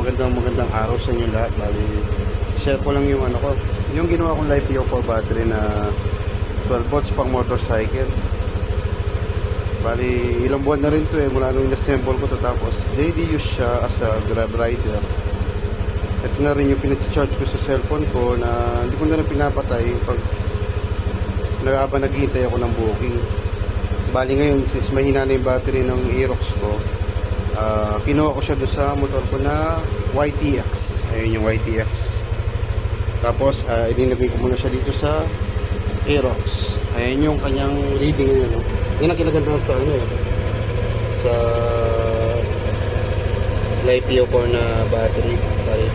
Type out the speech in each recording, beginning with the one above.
magandang araw sa inyo lahat. Bali, share ko lang yung ano ko. Yung ginawa kong LiPo4 battery na 12 volts pang motorcycle. Bali, ilang buwan na rin to mula nung in-assemble ko to, tapos daily use siya as a grab rider. At na rin yung pinag-charge ko sa cellphone ko na hindi ko na rin pinapatay pag naghihintay ako ng booking. Bali ngayon, since mahina na yung battery ng Aerox ko, kinuha ko siya doon sa motor ko na YTX. Ayun yung YTX. Tapos ininagay ko muna siya dito sa Aerox. Ayun yung kanyang reading ngayon. Yan ang kinaganda sa sa LiPo4 na battery.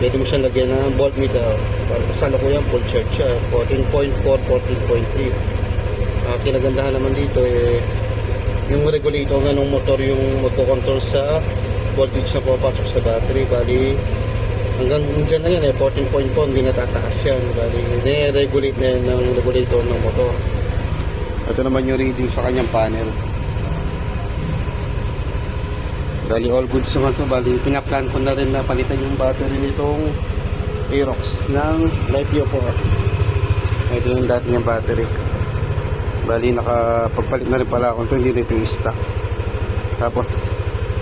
Pwede mo siyang lagyan ng voltmeter. Kasalo ko yan, full charge siya. 14.4, 14.3. Kinagandahan naman dito yung regulator nga ng motor, yung motor control sa voltage na pupasok sa battery. Bali hanggang dyan na yan 14.4, hindi natataas yan. Bali nire-regulate na yan ng regulator ng motor. Ito naman yung reading sa kanyang panel. Bali all goods naman to. Bali pinaplan ko na rin na palitan yung battery nitong Aerox ng LiPo4. Ito yung dati niyang battery. Bali nakapagpalit na rin pala ako ito, hindi na ito yung stock. Tapos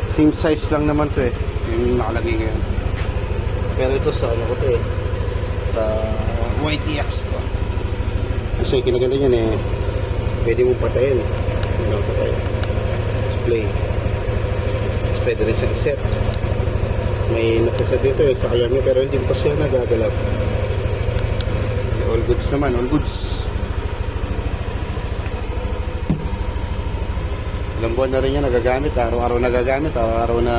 same size lang naman to yung nakalagay ngayon. Pero ito sa ano ko to sa YTX ko. Kasi kinaganda yan pwede mong patayin. Display. Tapos pwede rin siya i-set. May nakaset dito sa color niya, pero hindi pa siya nagagalap. All goods naman, all goods. Ilang buwan na rin yan nagagamit, araw-araw nagagamit, araw-araw na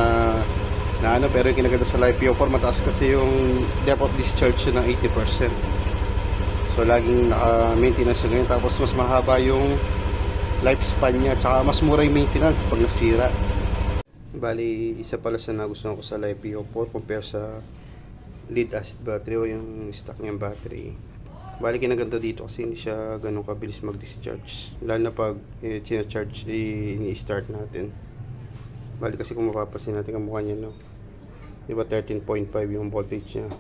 ano, pero yung kinaganda sa LiPo4, mataas kasi yung depth of discharge ng 80%. So laging naka-maintenance siya ngayon, tapos mas mahaba yung lifespan niya, tsaka mas mura yung maintenance pag nasira. Bali, isa pala sa nagustuhan ko sa LiPo4 compare sa lead acid battery o yung stock niyang battery. Bali kinaganda dito kasi hindi siya ganun kabilis mag-discharge, lalo na pag charge ini-start natin. Bali kasi kung mapapasin natin ang mukha niya, no, diba 13.5 yung voltage niya.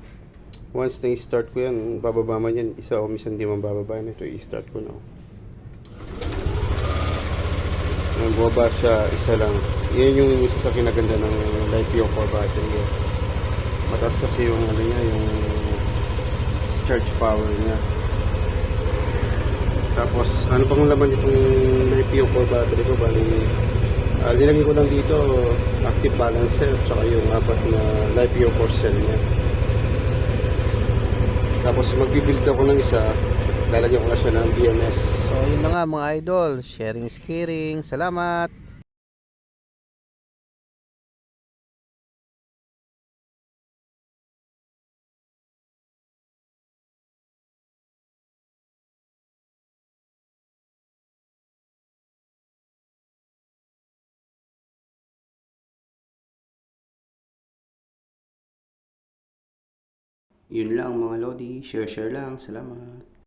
Once na i-start ko yan, bababa man yan isa o minsan di man bababa na. Ito i-start ko na. Bumaba siya isa lang. Yan yung isa sa kinaganda ng LiPo4 battery. Mataas kasi yung ano niya, yung charge power niya. Tapos ano pang laman itong LiPo4 battery ko? Bali nilagay ko lang dito active balancer tsaka yung apat na LiPo4 cell niya. Tapos magbibuild ako ng isa, lalagyan ko na siya ng BMS. So yun na nga mga idol, sharing is caring. Salamat. Yun lang mga Lodi, share lang. Salamat.